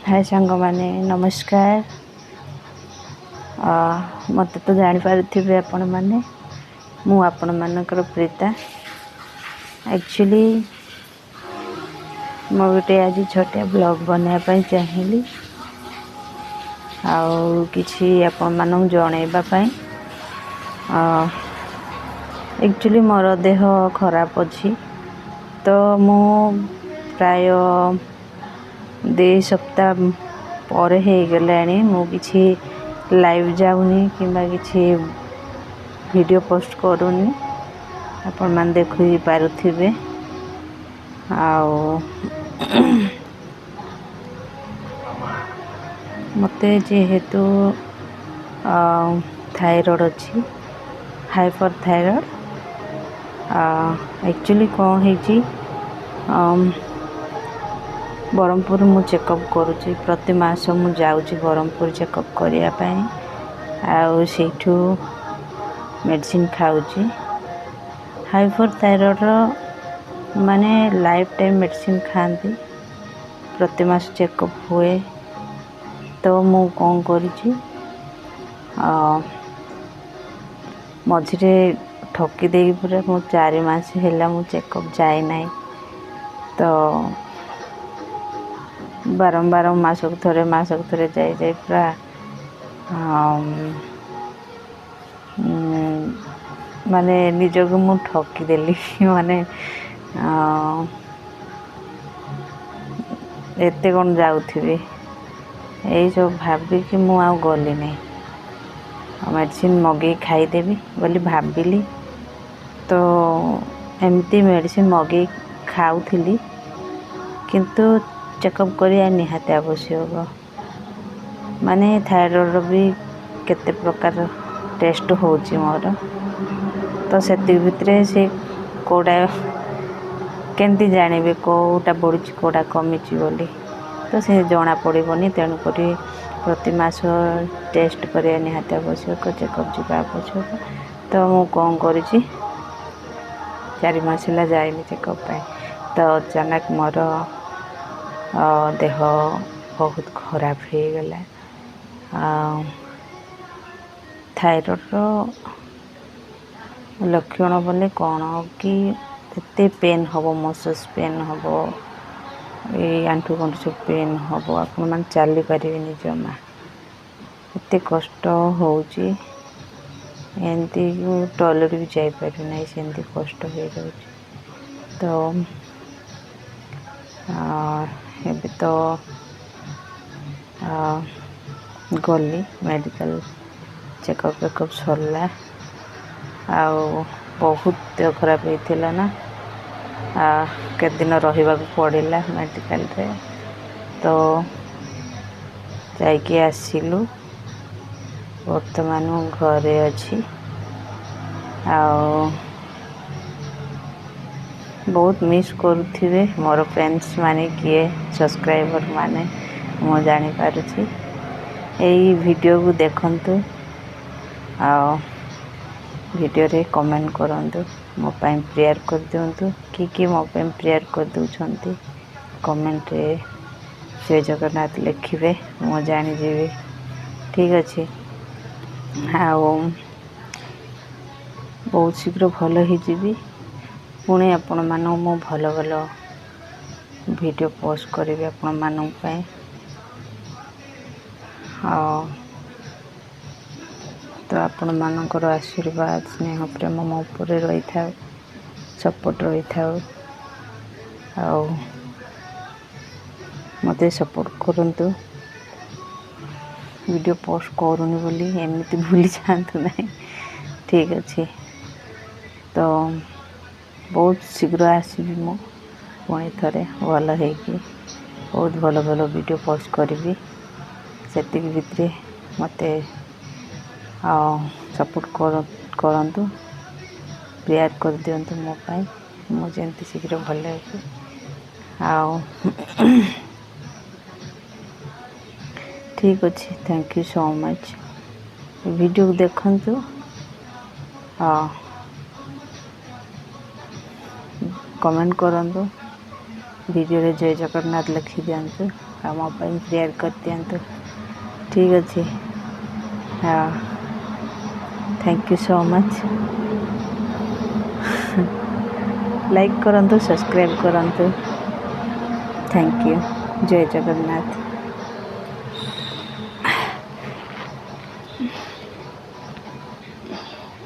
हाय सांग माने नमस्कार। मत तो जापारे आपण मैंने मु आपण मानकर प्रीता। एक्चुअली मु गोटे आज छोटिया ब्लॉग बनवाई चाहिए आउ किसी आपण मानक जनइबापी। एक्चुअली मोर देह खराब अच्छी तो मु प्राय 2 सप्ताह पर हो गलानी मु किसी लाइव जाऊनी किंबा किसी वीडियो पोस्ट करूनी आपण मान देखु पारुथिबे। मते जेहेतु थायराइड अच्छी हाइपर थायराइड। एक्चुअली कौन है बरमपुर मु चेकअप करुँची प्रति मास मु जाऊँची बरमपुर चेकअप करने आठू मेडिसिन खाऊँची। हाइपर थायराइड माने लाइफ टाइम मेडिसिन खाती प्रति मास चेकअप हुए तो मु कौन करुँची मझे ठकी दे पूरा मो 4 मास है मु चेकअप जाए ना तो बारंबार मासक थरे जाए पूरा माने निजक मु ठकीदेली माने एते कौन जाऊथी यही सब भाविकी मु आ गली नहीं मेडिसिन मगे खाईदेवी बोली भाविली तो एमती मेडिसिन मगे खाऊली किंतु चेकअप करिया निहाती आवश्यक। माने थायराइड भी केते प्रकार टेस्ट होची मोर तो से भितर से कोड़ा केमती जानवे कोटा बढ़ी कोटा कमी बोली तो से जना पड़ोनी तेणुक प्रति मास टेस्ट करिया निहाती आवश्यक चेकअप जावा आवश्यक। तो मु कौन करी 4 मास है जाए चेकअप तो अचानक मोर देह बहुत खराब हो गला। थायराइड लक्षण बोले कौन कि एते पेन हम मसल्स पेन हम ये आंठू गंठू सब पेन हम आपण मैंने चली पारे जमा एते कष्ट होची एमती टॉयलेट भी जापर ना सेमती कष्ट हो जाए। तो एबे तो गली मेडिकल चेकअप वेकअप सरला बहुत देह खराब होता ना के दिन रहा पड़ा मेडिकल रे तो जाइए आसिलु वर्तमान घरे अच्छी बहुत मिस करुथिबे मोर फ्रेंड्स माने किए सब्सक्राइबर माने मु जानी पारुछि यही वीडियो को देखंतु वीडियो रे कमेंट करंतु मो पाइन प्रेयर कर दियंतु कि मो पाइन प्रेयर कर दउछंती कमेंट रे जय जगन्नाथ लिखिबे मु जानी जीवी ठीक अच्छे। बहुत शीघ्र भल हो जीवी पुणे आपण मानू मु भल भल वीडियो पोस्ट करी आपण मानू पाए तो आपण मानकर आशीर्वाद स्नेह प्रेम मो उपर रही था सपोर्ट रही था मते सपोर्ट करंतु वीडियो पोस्ट करूनी बोली एमती भूली जातु ना ठीक अच्छे। तो बहुत शीघ्र आसबि मु पुणी थे भल होगी बहुत भल भल वीडियो पोस्ट करी से भितर मत सपोर्ट करंतु प्रेयर कर दियंतु मो पाई मु जंती शीघ्र भल ठीक अच्छे। Thank you so much video देखंतु कमेंट करंतु वीडियो रे जय जगन्नाथ लिखि दियंतु आ मो ପାଇଁ प्रेयर कर दियंतु ठीक अच्छे हाँ thank you so much like करंतु सब्सक्राइब करंतु थैंक यू जय जगन्नाथ।